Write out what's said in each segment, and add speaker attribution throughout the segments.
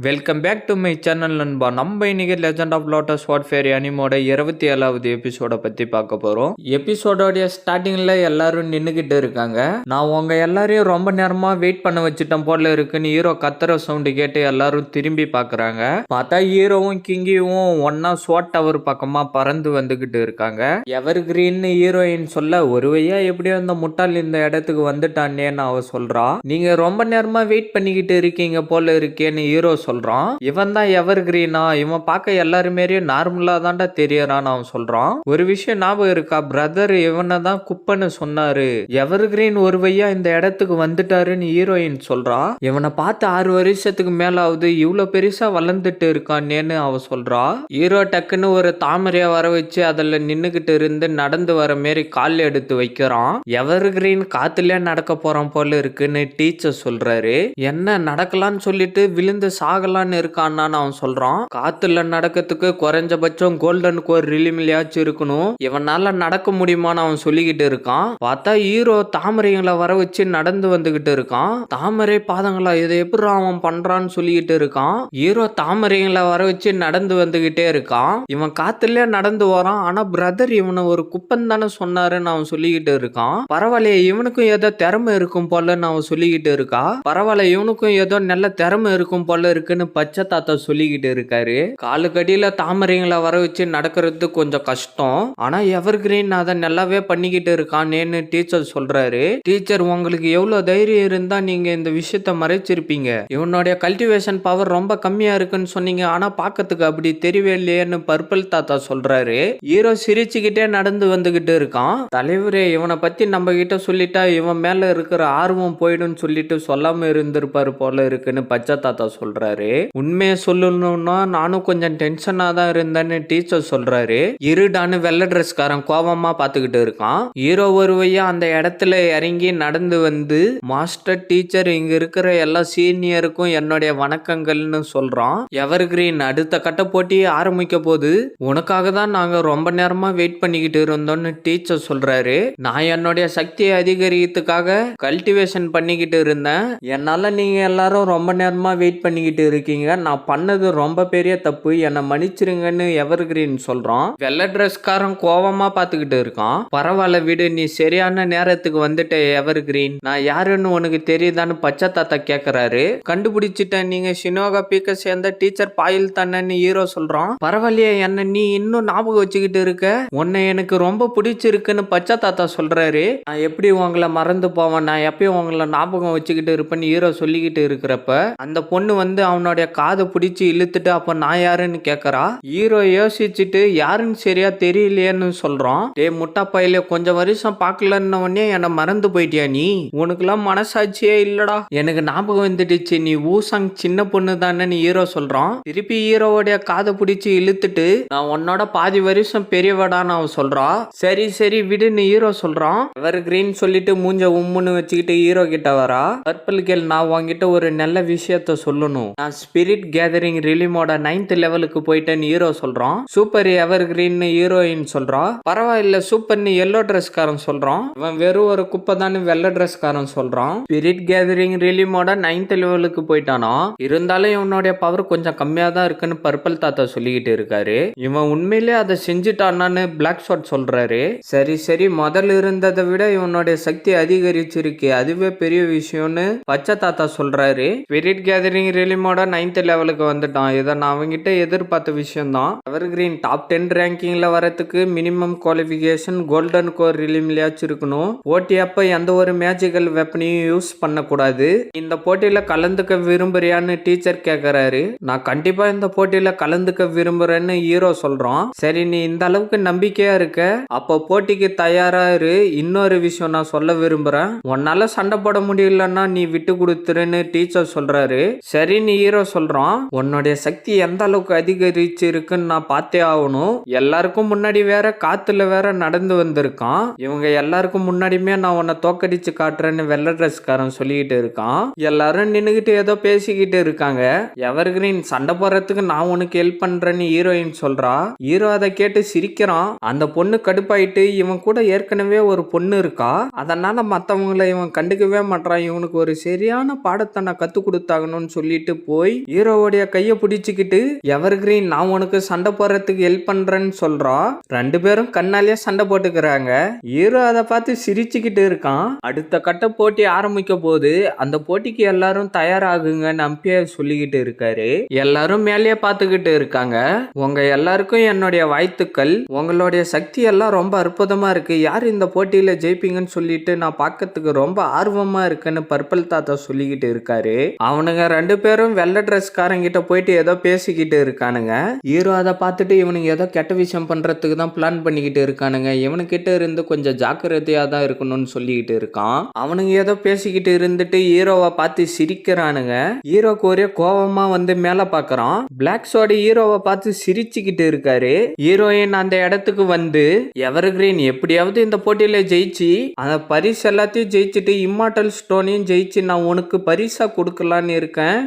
Speaker 1: Welcome back to my channel நண்பா. நம்ம இன்னைக்கு லெஜண்ட் ஆஃப் லோட்டஸ் வார்ஃபேர் அனிமோட 27வது எபிசோட பத்தி பார்க்க போறோம். எபிசோடோடைய ஸ்டார்டிங்ல எல்லாரும் நின்னுகிட்டு இருக்காங்க. நான் உங்க எல்லாரையும் ரொம்ப நேரமா வெயிட் பண்ண வச்சுட்டேன் போல இருக்குன்னு ஹீரோ கத்துற சவுண்டு கேட்டு எல்லாரும் திரும்பி பாக்குறாங்க. பார்த்தா ஹீரோவும் கிங்கியும் ஒன்னா ஸ்வாட் டவர் பக்கமா பறந்து வந்துகிட்டு இருக்காங்க. எவர் கிரீன் ஹீரோயின் சொல்ல, ஒரு வழியா எப்படியோ அந்த முட்டாள் இந்த இடத்துக்கு வந்துட்டானேன்னு அவ சொல்றா. நீங்க ரொம்ப நேரமா வெயிட் பண்ணிக்கிட்டு இருக்கீங்க போல இருக்கேன்னு ஹீரோ சொல்றான். இவன் தான் எவர் கிரீனா, இவன் பார்க்க எல்லாருமே நார்மலா தான்டா தெரியறான் அவன் சொல்றான். ஒரு விஷயம் ஞாபகம் இருக்கா பிரதர், இவனை தான் குப்பன்னு சொன்னாரு. எவர் கிரீன் ஒரு வழியா இந்த இடத்துக்கு வந்துட்டாருன்னு ஹீரோயின் சொல்றா. இவனை பார்த்து 6 வருஷத்துக்கு மேல ஆகுது, இவ்வளவு பெருசா வளர்ந்துட்டு இருக்கானேன்னு அவ சொல்றா. ஹீரோ டக்குன்னு ஒரு தாமரையா வர வச்சு அதுல நின்னுகிட்டு இருந்து நடந்து வர மாரி கால் எடுத்து வைக்கிறான். எவர் கிரீன் காத்துலயே நடக்க போறான் போல இருக்குன்னு டீச்சர் சொல்றாரு. என்ன நடக்கலான்னு சொல்லிட்டு விழுந்து ஆகலான்னு இருக்கான்னு அவன் சொல்றான். காத்துல நடக்கிறதுக்கு குறைஞ்சபட்சம் கோல்டன் கோர் ரிலிமிலியாச்சும் இருக்கணும், இவனால நடக்க முடியுமான்னு அவன் சொல்லிக்கிட்டு இருக்கான். பார்த்தா ஹீரோ தாமரைங்களை வர வச்சு நடந்து வந்துகிட்டு இருக்கான். தாமரை பாதங்களா, இதை எப்படி அவன் பண்றான்னு சொல்லிக்கிட்டு இருக்கான். ஹீரோ தாமரைங்களை வர வச்சு நடந்து வந்துகிட்டே இருக்கான். இவன் காத்துல நடந்து வரான். ஆனா பிரதர் இவனை ஒரு குப்பன் தானே சொன்னாருன்னு அவன் சொல்லிக்கிட்டு இருக்கான். பரவாயில்லையே, இவனுக்கும் ஏதோ திறமை இருக்கும் போலன்னு அவன் சொல்லிக்கிட்டு இருக்கா. பரவாயில்ல, இவனுக்கும் ஏதோ நல்ல திறமை இருக்கும் போல இருக்குன்னு பச்சை தாத்தா சொல்லிக்கிட்டு இருக்காரு. காலுக்கடியில தாமரைங்களை வர வச்சு நடக்கிறது கொஞ்சம் கஷ்டம், ஆனா எவர் கிரீன் அதை நல்லாவே பண்ணிக்கிட்டு இருக்கானேன்னு டீச்சர் சொல்றாரு. டீச்சர், உங்களுக்கு எவ்வளவு தைரியம் இருந்தா நீங்க இந்த விஷயத்த மறைச்சிருப்பீங்க. இவனுடைய கல்டிவேஷன் பவர் ரொம்ப கம்மியா இருக்குன்னு சொன்னீங்க, ஆனா பாக்கிறதுக்கு அப்படி தெரியவே இல்லையேன்னு பர்பிள் தாத்தா சொல்றாரு. ஹீரோ சிரிச்சுக்கிட்டே நடந்து வந்துகிட்டு இருக்கான். தலைவரே, இவனை பத்தி நம்ம கிட்ட சொல்லிட்டா இவன் மேல இருக்கிற ஆர்வம் போயிடும் சொல்லிட்டு சொல்லாம இருந்திருப்பாரு போல இருக்குன்னு பச்சை தாத்தா சொல்றாரு. உண்மையை சொல்லணும்னா நானும் கொஞ்சம் டென்ஷனா தான் இருந்தேன்னு டீச்சர் சொல்றாரு. இருடான்னு வெள்ளை ட்ரெஸ்காரன் கோபமா பாத்துக்கிட்டு இருக்கான். ஹீரோ ஒரு வழியா அந்த இடத்துல இறங்கி நடந்து வந்து, மாஸ்டர் டீச்சர், இங்க இருக்கிற எல்லா சீனியருக்கும் என்னுடைய வணக்கங்கள்னு சொல்றான். எவர் கிரீன், அடுத்த கட்ட போட்டி ஆரம்பிக்க போது, உனக்காக தான் நாங்க ரொம்ப நேரமா வெயிட் பண்ணிக்கிட்டு இருந்தோம்னு டீச்சர் சொல்றாரு. நான் என்னுடைய சக்தியை அதிகரிக்கிறதுக்காக கல்டிவேஷன் பண்ணிக்கிட்டு இருந்தேன். என்னால நீங்க எல்லாரும் ரொம்ப நேரமா வெயிட் பண்ணிக்கிட்டு இருக்கீங்க. நான் பண்ணது ரொம்ப பெரிய தப்பு, என்னை மன்னிச்சிருங்கன்னு எவர் கிரீன் சொல்றான். வெள்ளை ட்ரெஸ்காரன் கோவமா பாத்துக்கிட்டு இருக்கான். பரவாயில்ல விடு, நீ சரியான நேரத்துக்கு வந்துட்ட எவர் கிரீன். நான் யாருன்னு உனக்கு தெரியுதான்னு பச்சை தாத்தா கேக்குறாரு. கண்டுபிடிச்சிட்டேன், நீங்க ஷினோகா பீக்க சேர்ந்த டீச்சர் பாயில் தானேன்னு ஹீரோ சொல்றான். பரவாயில்லையே, என்ன நீ இன்னும் ஞாபகம் வச்சுக்கிட்டு இருக்க, உன்னை எனக்கு ரொம்ப பிடிச்சிருக்குன்னு பச்சை தாத்தா சொல்றாரு. நான் எப்படி உங்களை மறந்து போவேன், நான் எப்பயும் உங்களை ஞாபகம் வச்சுக்கிட்டு இருப்பேன்னு ஹீரோ சொல்லிக்கிட்டு இருக்கிறப்ப அந்த பொண்ணு வந்து அவனுடைய காதை பிடிச்சி இழுத்துட்டு, அப்ப நான் யாருன்னு கேக்குறா. ஹீரோ யோசிச்சுட்டு யாருன்னு சரியா தெரியலையேன்னு சொல்றான். டே முட்டா பையில, கொஞ்சம் வருஷம் பாக்கலன்னு உடனே என்ன மறந்து போயிட்டியா நீ? உனக்குலாம் மனசாட்சியே இல்லடா. எனக்கு ஞாபகம் வந்துடுச்சு, நீ ஊசாங் சின்ன பொண்ணு தானேன்னு ஹீரோ சொல்றான். திருப்பி ஹீரோவுடைய காதை பிடிச்சி இழுத்துட்டு, நான் உன்னோட பாதி வருஷம் பெரியவடான்னு அவன் சொல்றா. சரி சரி விடுன்னு ஹீரோ சொல்றான். எவர் கிரீன் சொல்லிட்டு மூஞ்ச உம்முன்னு வச்சுக்கிட்டு ஹீரோ கிட்ட வரா. பர்பிள் கேர்ள், நான் உன்கிட்ட ஒரு நல்ல விஷயத்த சொல்லணும். நான் ஸ்பிரிட் கேதரிங் ரிலிமோட 9th லெவலுக்கு போயிட்டேன்னு ஹீரோ சொல்றான். சூப்பர் எவர் கிரீன் ஹீரோயின் சொல்றா. பரவாயில்ல சூப்பர்னு எல்லோ ட்ரெஸ்காரன் சொல்றான். இவன் வெறும் ஒரு குப்பை தான் வெள்ளை ட்ரெஸ்காரன் சொல்றான். ஸ்பிரிட் கேதரிங் ரிலிமோட 9th லெவலுக்கு போயிட்டானா, இருந்தாலும் இவனுடைய பவர் கொஞ்சம் கம்மியா தான் இருக்குன்னு பர்பிள் தாத்தா சொல்லிக்கிட்டு இருக்காரு. இவன் உண்மையிலே அதை செஞ்சுட்டானான்னு பிளாக் ஷாட் சொல்றாரு. சரி சரி, முதல்ல இருந்ததை விட இவனுடைய சக்தி அதிகரிச்சிருக்கு, அதுவே பெரிய விஷயம்னு பச்சை தாத்தா சொல்றாரு. ஸ்பிரிட் கேதரிங் ரிலிமோட 9th லெவலுக்கு வந்துட்டான். இதை நான் அவங்கிட்ட எதிர்பார்த்த விஷயம் தான். எவர் கிரீன் டாப் 10 ரேங்கிங்ல வரதுக்கு மினிமம் குவாலிஃபிகேஷன் கோல்டன் கோர் ரிலிமிலியாச்சும் இருக்கணும். போட்டி அப்ப எந்த ஒரு மேஜிக்கல் வெப்பனையும் யூஸ் பண்ணக்கூடாது. இந்த போட்டியில கலந்துக்க விரும்புறியான்னு டீச்சர் கேக்குறாரு. நான் கண்டிப்பா இந்த போட்டியில கலந்துக்க விரும்புறேன்னு ஹீரோ சொல்றான். சரி, நீ இந்த அளவுக்கு நம்பிக்கையா இருக்க, அப்போ போட்டிக்கு தயாரா இரு. இன்னொரு விஷயம் நான் சொல்ல விரும்புறேன், உன்னால சண்டை போட முடியலன்னா நீ விட்டு கொடுத்துருன்னு டீச்சர் சொல்றாரு. சரின்னு ஹீரோ சொல்றான். உன்னுடைய சக்தி எந்த அளவுக்கு அதிகரிச்சு இருக்குன்னு நான் பார்த்தே ஆகணும். எல்லாருக்கும் முன்னாடி வேற காத்துல வேற நடந்து வந்திருக்கான். இவங்க எல்லாருக்கும் முன்னாடியுமே நான் உன்னை தோக்கடிச்சு காட்டுறேன்னு வெள்ளை ட்ரெஸ்காரன் சொல்லிக்கிட்டு இருக்கான். எல்லாரும் நின்னுகிட்டு ஏதோ பேசிக்கிட்டு இருக்காங்க. எவர் கிரீன், சண்டை போடுறதுக்கு நான் உனக்கு ஹெல்ப் பண்றேன்னு ஹீரோயின் சொல்றா. ஹீரோ அதை கேட்டு சிரிக்கிறான். அந்த பொண்ணு கடுப்பாயிட்டு, இவன் கூட ஏற்கனவே ஒரு பொண்ணு இருக்கா, அதனால மத்தவங்களை இவன் கண்டுக்கவே மாட்டான், இவனுக்கு ஒரு சரியான பாடத்தை நான் கத்து கொடுத்தாகணும்னு சொல்லிட்டு போய் ஹீரோவுடைய கைய பிடிச்சுக்கிட்டு எவர்கிரீன் நான் உனக்கு சண்டை போடுறதுக்கு ஹெல்ப் பண்றேன்னு சொல்றான். ரெண்டு பேரும் கண்ணாலேயே சண்டை போட்டுக்கிறாங்க. ஹீரோ அதை பார்த்து சிரிச்சுக்கிட்டு இருக்கான். அடுத்த கட்ட போட்டி ஆரம்பிக்க போது அந்த போட்டிக்கு எல்லாரும் தயாராகுங்கன்னு அம்பியர் சொல்லிக்கிட்டு இருக்காரு. எல்லாரும் மேலேயே பார்த்துக்கிட்டு இருக்காங்க. உங்க எல்லாருக்கும் என்னுடைய வாழ்த்துக்கள். உங்களுடைய சக்தி எல்லாம் ரொம்ப அற்புதமா இருக்கு. யார் இந்த போட்டியில ஜெயிப்பீங்கன்னு சொல்லிட்டு நான் பார்க்கறதுக்கு ரொம்ப ஆர்வமா இருக்குன்னு பர்பிள் தாத்தா சொல்லிக்கிட்டு இருக்காரு. அவனுங்க ரெண்டு பேரும் வெள்ளை ட்ரெஸ் காரங்கிட்ட போயிட்டு ஏதோ பேசிக்கிட்டு இருக்கானுங்க. ஹீரோ அதை பார்த்துட்டு இவனுங்க ஏதோ கெட்ட விஷயம் பண்றதுக்கு தான் பிளான் பண்ணிக்கிட்டு இருக்கானுங்க. இவனுக்கிட்ட இருந்து கொஞ்சம் ஜாக்கிரதையா தான் இருக்கணும்னு சொல்லிக்கிட்டு இருக்கான். அவனுங்க ஏதோ பேசிக்கிட்டு இருந்துட்டு ஹீரோவை பார்த்து சிரிக்கிறானுங்க. ஹீரோக்கு ஒரே கோபமா வந்து மேல பாக்குறான். பிளாக் சோடி ஹீரோவை பார்த்து சிரிச்சுக்கிட்டு இருக்காரு. ஹீரோயின் அந்த இடத்துக்கு வந்து எவர்கிரீன் எப்படியாவது இந்த போட்டியில ஜெயிச்சு அந்த பரிசு எல்லாத்தையும் ஜெயிச்சுட்டு இம்மார்டல் ஸ்டோனையும் ஜெயிச்சு நான் உனக்கு பரிசா கொடுக்கலான்னு இருக்கேன்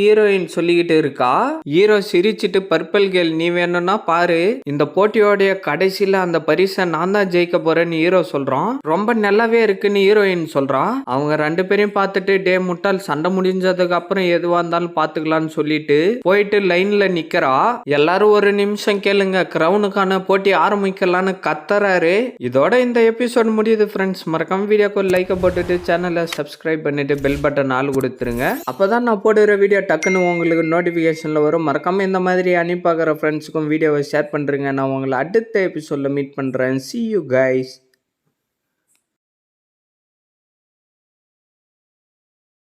Speaker 1: ஹீரோயின் சொல்லிக்கிட்டு இருக்கா. ஹீரோ சிரிச்சுட்டு பர்பிள் கேர்ள் நீ வேணும்னா பாரு, இந்த போட்டியோடைய கடைசியில அந்த பரிசை நான் தான் ஜெயிக்க போறேன்னு ஹீரோ சொல்றான். ரொம்ப நல்லாவே இருக்குன்னு ஹீரோயின் சொல்றான். அவங்க ரெண்டு பேரையும் பார்த்துட்டு டே முட்டாள் சண்டை முடிஞ்சதுக்கு அப்புறம் எதுவா இருந்தாலும் பாத்துக்கலாம்னு சொல்லிட்டு போயிட்டு லைன்ல நிக்கிறா. எல்லாரும் ஒரு நிமிஷம் கேளுங்க, கிரவுனுக்கான போட்டி ஆரம்பிக்கலான்னு கத்துறாரு. இதோட இந்த எபிசோட் முடியுது ஃப்ரெண்ட்ஸ். மறக்காம வீடியோக்கு லைக் போட்டுட்டு சேனலை சப்ஸ்கிரைப் பண்ணிட்டு பெல் பட்டன் ஆள் கொடுத்துருங்க. அப்பதான் நான் போடுற வீடியோ டக்குன்னு உங்களுக்கு நோட்டிபிகேஷன்ல வரும். மறக்காம இந்த மாதிரி அனுப்பி பார்க்குற ஃப்ரெண்ட்ஸுக்கும் வீடியோவை ஷேர் பண்றீங்க. நான் உங்களை அடுத்த எபிசோட்ல மீட் பண்றேன். See you guys.